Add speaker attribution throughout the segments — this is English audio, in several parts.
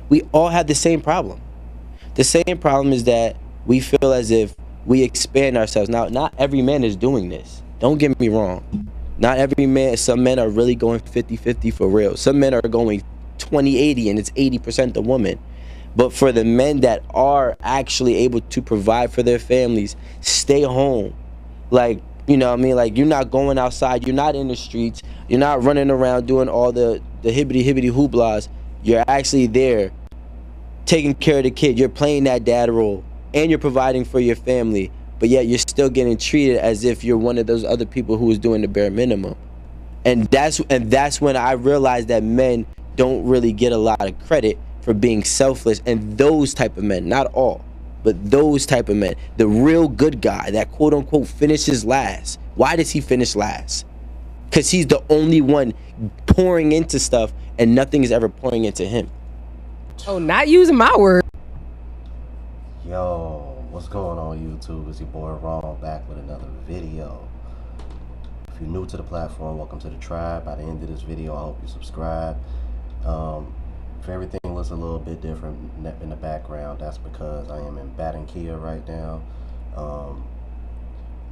Speaker 1: We all have the same problem. The same problem is that we feel as if we expand ourselves. Now, not every man is doing this. Don't get me wrong. Not every man. Some men are really going 50-50 for real. Some men are going 20-80, and it's 80% the woman. But for the men that are actually able to provide for their families, stay home. Like, you know what I mean? Like, you're not going outside. You're not in the streets. You're not running around doing all the hibbity hooplas. You're actually there taking care of the kid. You're playing that dad role, and you're providing for your family, but yet you're still getting treated as if you're one of those other people who is doing the bare minimum. And that's when I realized that men don't really get a lot of credit for being selfless. And those type of men, not all, but those type of men, the real good guy that quote unquote finishes last. Why does he finish last? Because he's the only one pouring into stuff, and nothing is ever pouring into him.
Speaker 2: Oh, not using my word.
Speaker 3: Yo, what's going on YouTube? It's your boy Ron back with another video. If you're new to the platform, welcome to the tribe. By the end of this video, I hope you subscribe. If everything looks a little bit different in the background, that's because I am in Barranquilla right now.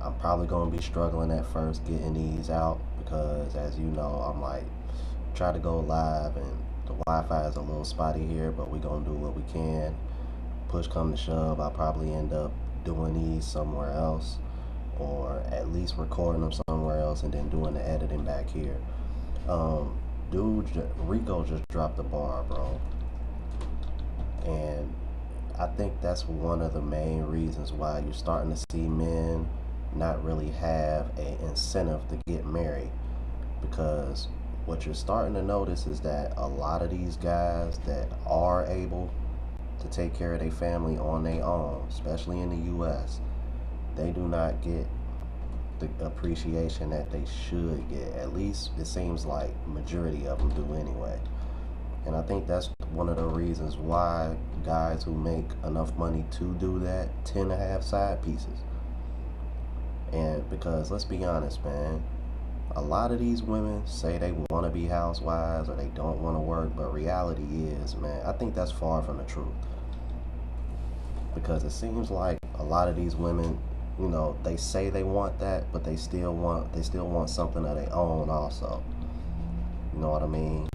Speaker 3: I'm probably going to be struggling at first getting these out because, as you know, I'm like try to go live and the Wi-Fi is a little spotty here, but we're gonna do what we can. Push come to shove, I'll probably end up doing these somewhere else, or at least recording them somewhere else and then doing the editing back here. Rico just dropped the bar, bro, and I think that's one of the main reasons why you're starting to see men not really have an incentive to get married, because what you're starting to notice is that a lot of these guys that are able to take care of their family on their own, especially in the US, they do not get the appreciation that they should get. At least it seems like majority of them do anyway. And I think that's one of the reasons why guys who make enough money to do that tend to have side pieces. And because let's be honest, man, a lot of these women say they want to be housewives or they don't want to work, but reality is, man, I think that's far from the truth. Because it seems like a lot of these women, you know, they say they want that, but they still want something of their own also. You know what I mean?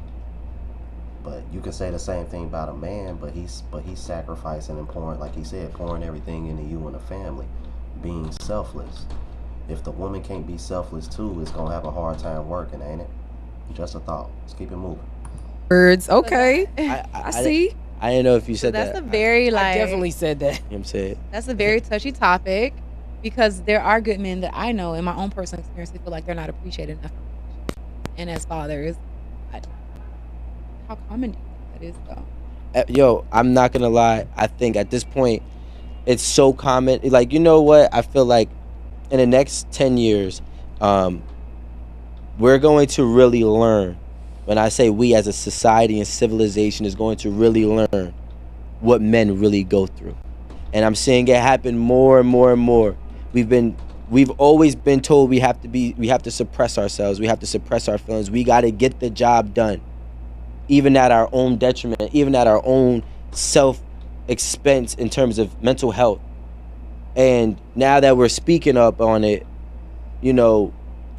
Speaker 3: But you can say the same thing about a man, but he's sacrificing and pouring, like he said, pouring everything into you and the family, being selfless. If the woman can't be selfless too, it's gonna have a hard time working, ain't it? Just a thought. Let's keep it moving.
Speaker 2: Words, okay. I see.
Speaker 1: I didn't know if you said
Speaker 4: That's
Speaker 1: that.
Speaker 4: a very
Speaker 2: I definitely said that.
Speaker 1: I'm saying
Speaker 4: that's a very touchy topic, because there are good men that I know in my own personal experience, they feel like they're not appreciated enough. And as fathers, how common do you think that is, though?
Speaker 1: Yo, I'm not gonna lie. I think at this point, it's so common. Like, you know what? I feel like in the next 10 years, we're going to really learn. When I say we as a society and civilization is going to really learn what men really go through. And I'm seeing it happen more and more and more. We've always been told we have to suppress ourselves. We have to suppress our feelings. We got to get the job done, even at our own detriment, even at our own self-expense in terms of mental health. And now that we're speaking up on it, you know,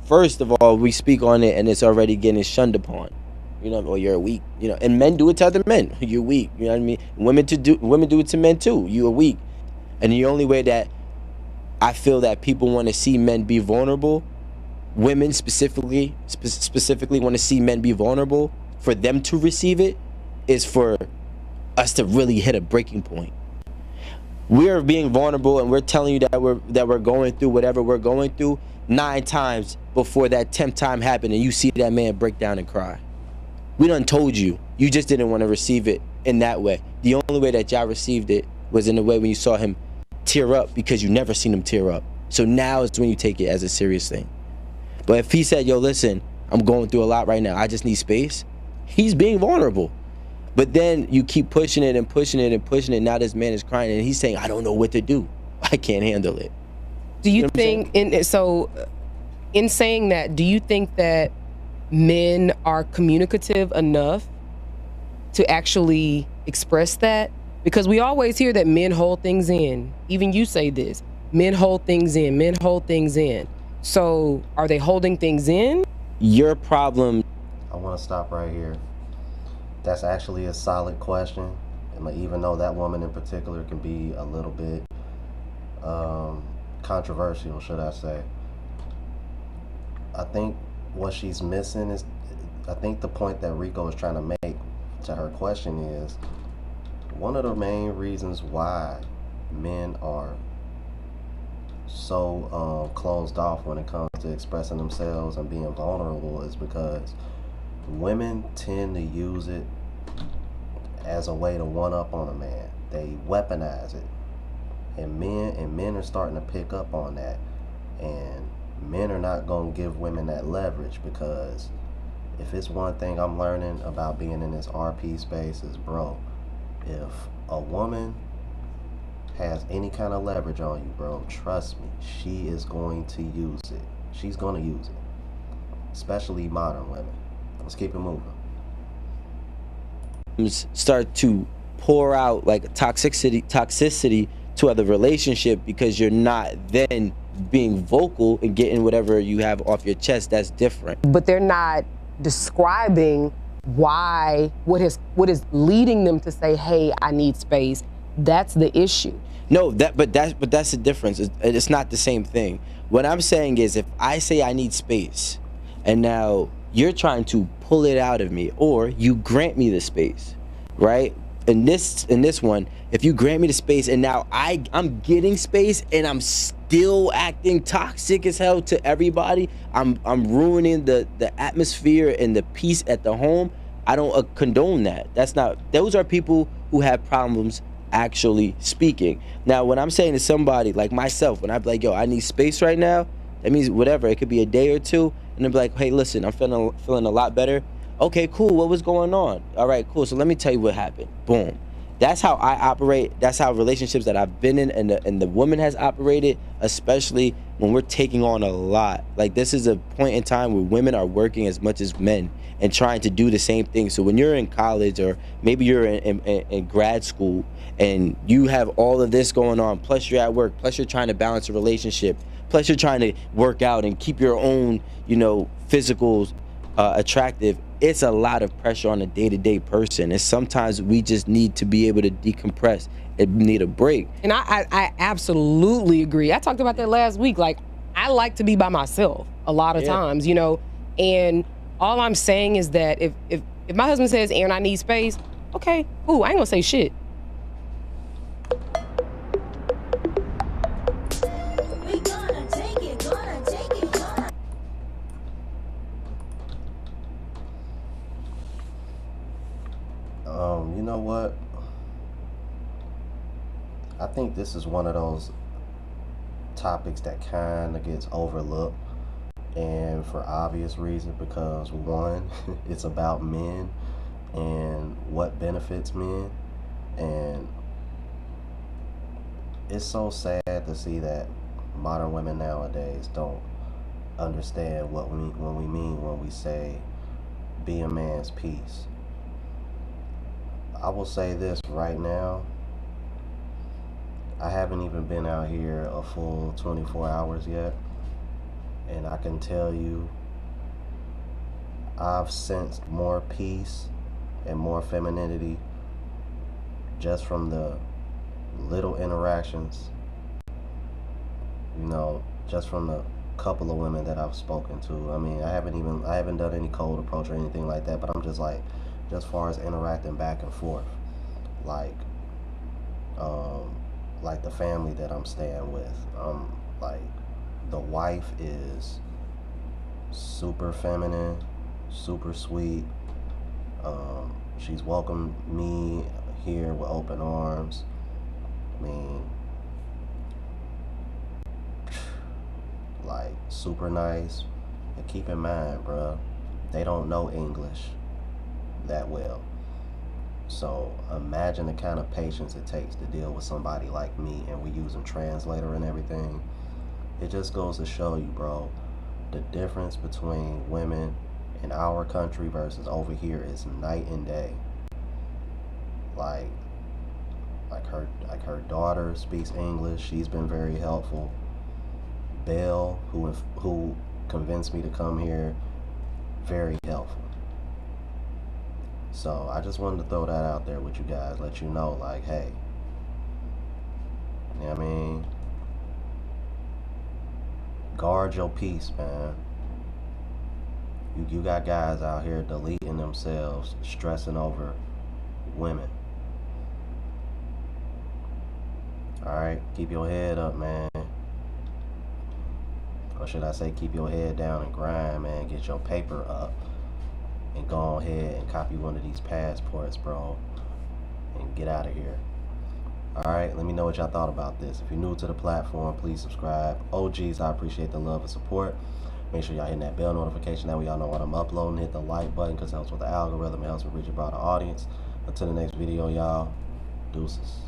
Speaker 1: first of all, we speak on it and it's already getting shunned upon. You know, or you're weak. You know, and men do it to other men. You're weak. You know what I mean? Women do it to men too. You're weak. And the only way that I feel that people want to see men be vulnerable, women specifically want to see men be vulnerable, for them to receive it, is for us to really hit a breaking point. We're being vulnerable and we're telling you that we're going through whatever we're going through 9 times before that 10th time happened, and you see that man break down and cry. We done told you. You just didn't want to receive it in that way. The only way that y'all received it was in the way when you saw him tear up, because you never seen him tear up. So now is when you take it as a serious thing. But if he said, yo, listen, I'm going through a lot right now, I just need space, he's being vulnerable. But then you keep pushing it and pushing it and pushing it. Now this man is crying and he's saying, I don't know what to do. I can't handle it.
Speaker 2: Do you think, in saying that, do you think that men are communicative enough to actually express that? Because we always hear that men hold things in. Even you say this. Men hold things in. Men hold things in. So are they holding things in?
Speaker 1: Your problem.
Speaker 3: I want to stop right here. That's actually a solid question. And even though that woman in particular can be a little bit controversial, should I say, I think what she's missing is, I think the point that Rico is trying to make to her question is, one of the main reasons why men are so closed off when it comes to expressing themselves and being vulnerable is because women tend to use it as a way to one up on a man. They weaponize it, and men are starting to pick up on that, and men are not going to give women that leverage, because if it's one thing I'm learning about being in this RP space is, bro, if a woman has any kind of leverage on you, bro, trust me, she is going to use it. She's going to use it, especially modern women. Let's keep it moving.
Speaker 1: Start to pour out like toxicity to other relationship, because you're not then being vocal and getting whatever you have off your chest. That's different.
Speaker 2: But they're not describing why, what is leading them to say, hey, I need space. That's the issue.
Speaker 1: No, but that's the difference. It's not the same thing. What I'm saying is, if I say I need space, and now you're trying to pull it out of me, or you grant me the space, right? In this one, if you grant me the space and now I'm getting space and I'm still acting toxic as hell to everybody, I'm ruining the atmosphere and the peace at the home. I don't condone that. Those are people who have problems actually speaking. Now, when I'm saying to somebody like myself, when I'm like, yo, I need space right now, that means whatever. It could be a day or two, and they'll be like, hey, listen, I'm feeling a lot better. Okay, cool. What was going on? All right, cool. So let me tell you what happened. Boom. That's how I operate. That's how relationships that I've been in and the woman has operated, especially when we're taking on a lot. Like, this is a point in time where women are working as much as men and trying to do the same thing. So when you're in college, or maybe you're in grad school, and you have all of this going on, plus you're at work, plus you're trying to balance a relationship, plus you're trying to work out and keep your own, physicals attractive, it's a lot of pressure on a day-to-day person. And sometimes we just need to be able to decompress and need a break. And
Speaker 2: I absolutely agree. I talked about that last week. Like, I like to be by myself a lot of times, and all I'm saying is that if my husband says, Aaron, I need space, okay, cool, I ain't gonna say shit.
Speaker 3: You know what? I think this is one of those topics that kind of gets overlooked, and for obvious reasons, because one, it's about men and what benefits men, and it's so sad to see that modern women nowadays don't understand what we mean when we say be a man's piece. I will say this right now, I haven't even been out here a full 24 hours yet, and I can tell you I've sensed more peace and more femininity just from the little interactions, just from the couple of women that I've spoken to. I mean, I haven't done any cold approach or anything like that, but I'm just like, as far as interacting back and forth, like the family that I'm staying with, like, the wife is super feminine, super sweet. She's welcomed me here with open arms. I mean, like, super nice. And keep in mind, bruh, they don't know English that well. So imagine the kind of patience it takes to deal with somebody like me, and we using translator and everything. It just goes to show you, bro, the difference between women in our country versus over here is night and day. like her daughter speaks English. She's been very helpful. Belle, who convinced me to come here, very helpful. So I just wanted to throw that out there with you guys, let you know, like, hey, you know what I mean? Guard your peace, man. You got guys out here deleting themselves, stressing over women. Alright, keep your head up, man. Or should I say, keep your head down and grind, man. Get your paper up. And go ahead and copy one of these passports, bro. And get out of here. Alright, let me know what y'all thought about this. If you're new to the platform, please subscribe. OGs, I appreciate the love and support. Make sure y'all hitting that bell notification. That way y'all know what I'm uploading. Hit the like button because it helps with the algorithm. It helps with reach a broader audience. Until the next video, y'all. Deuces.